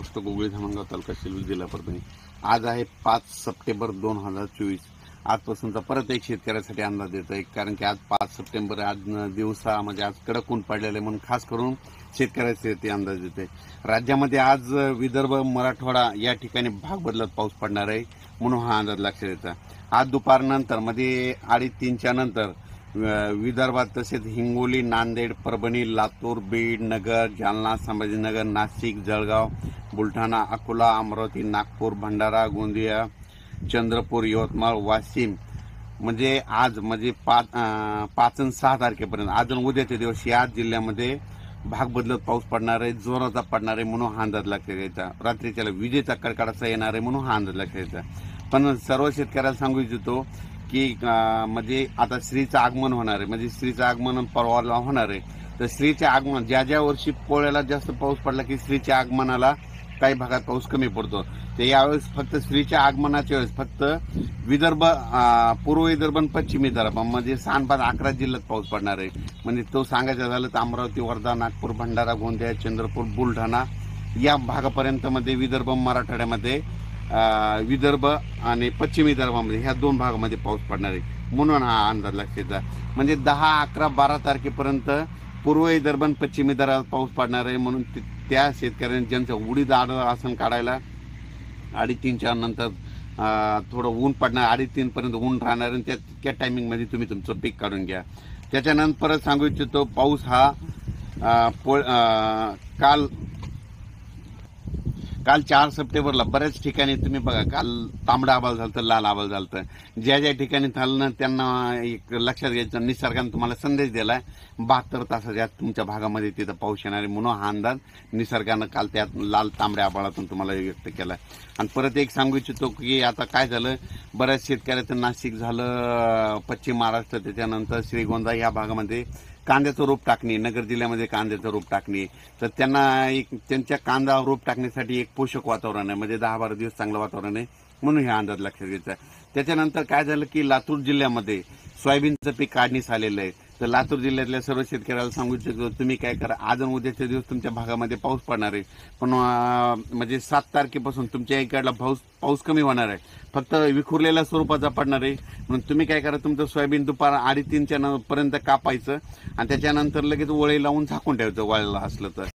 Post गोगळी Dhamangaon तालुका शेलू जिल्हा परभणी। आज आहे 5 सप्टेंबर 2024। आजपासूनचा परत एक शेतकऱ्यासाठी अंदाज येतोय, कारण की आज 5 सप्टेंबर आज दिवसा म्हणजे आज कडक ऊन पडलेले म्हणून खास करून शेतकऱ्याचे अंदाज येतोय। राज्यामध्ये आज विदर्भ मराठवाडा या ठिकाणी भाग बदलत पाऊस पडणार आहे म्हणून हा अंदाज लक्षात येतो। आज दुपारनंतर मध्ये 3:30च्या नंतर विदर्भात तसेच हिंगोली, नांदेड, परभणी, लातूर, बीड, नगर, जालना, संभाजीनगर, नाशिक, जळगाव, बुलढाणा, अकोला, अमरावती, नागपूर, भंडारा, गोंदिया, चंद्रपूर, यवतमाळ, वाशिम म्हणजे आज म्हणजे 5 आणि 6 तारखेपर्यंत आज आणि उद्याचे दिवस या जिल्ह्यामध्ये भाग बदलत पाऊस पडणार आहे, जोराचा पडणार आहे म्हणून हा अंदाज लक्षात यायचा। रात्रीच्याला विजेचा कडकडाचा येणार आहे म्हणून हा अंदाज लक्षात यायचा। पण सर्व शेतकऱ्याला सांगू इच्छितो की म्हणजे आता श्रीचं आगमन होणार आहे, म्हणजे श्रीचं आगमन परवाला होणार आहे। तर श्रीचे आगमन ज्या वर्षी पोळ्याला जास्त पाऊस पडला की श्रीच्या आगमनाला काही भागात पाऊस कमी पडतो, ते यावेळेस फक्त श्रीच्या आगमनाच्या वेळेस फक्त विदर्भ, पूर्व विदर्भ आणि पश्चिम विदर्भ म्हणजे 6-11 जिल्ह्यात पाऊस पडणार आहे। म्हणजे तो सांगायचं झालं तर अमरावती, वर्धा, नागपूर, भंडारा, गोंदिया, चंद्रपूर, बुलढाणा या भागापर्यंत मध्ये विदर्भ मराठवाड्यामध्ये विदर्भ आणि पश्चिम विदर्भामध्ये ह्या 2 भागामध्ये पाऊस पडणार आहे म्हणून हा अंदाज लक्षात। म्हणजे 10, 11, 12 तारखेपर्यंत पूर्व विदर्भ आणि पश्चिम विदर्भात पाऊस पडणार आहे म्हणून त्या शेतकऱ्यांनी ज्यांचं उडीद आसन काढायला 3:30च्या नंतर थोडं ऊन पडणार, 3:30 पर्यंत ऊन राहणार आणि त्या टायमिंग मध्ये तुम्ही तुमचं पीक काढून घ्या। त्याच्यानंतर परत सांगू इच्छितो पाऊस हा काल 4 सप्टेंबरला बऱ्याच ठिकाणी तुम्ही बघा, काल तांबडा आभाळ झालं, लाल आभाळ झालं। ज्या ठिकाणी झालं त्यांना एक लक्षात घ्यायचं, निसर्गाने तुम्हाला संदेश दिलाय 72 तासाच्या तुमच्या भागामध्ये तिथं पाऊस येणार आहे म्हणून हा अंदाज निसर्गानं काल त्या लाल तांबड्या आभाळातून तुम्हाला व्यक्त केलाय। आणि परत एक सांगू इच्छितो की आता काय झालं, बऱ्याच शेतकऱ्याचं नाशिक झालं, पश्चिम महाराष्ट्र, त्याच्यानंतर श्रीगोंदा या भागामध्ये कांद्याचं रोप टाकणी, नगर जिल्ह्यामध्ये कांद्याचं रोप टाकणी, तर त्यांना एक त्यांच्या कांदा रोप टाकण्यासाठी एक पोषक वातावरण आहे, म्हणजे 10-12 दिवस चांगलं वातावरण आहे म्हणून हे अंदाज लक्षात घ्यायचा आहे। त्याच्यानंतर काय झालं की लातूर जिल्ह्यामध्ये सोयाबीनचं पीक काढणीस आलेलं आहे। तर लातूर जिल्ह्यातल्या सर्व शेतकऱ्याला सांगू इच्छितो तुम्ही काय करा, आज आणि उद्याचे दिवस तुमच्या भागामध्ये पाऊस पडणार आहे, पण म्हणजे 7 तारखेपासून तुमच्या इकडला पाऊस कमी होणार आहे, फक्त विखुरलेल्या स्वरूपाचा पडणार आहे। म्हणून तुम्ही काय करा, तुमचं सोयाबीन दुपार 2:30च्या पर्यंत कापायचं आणि त्याच्यानंतर लगेच वळे लावून झाकून ठेवायचं वाळलं असलं तर।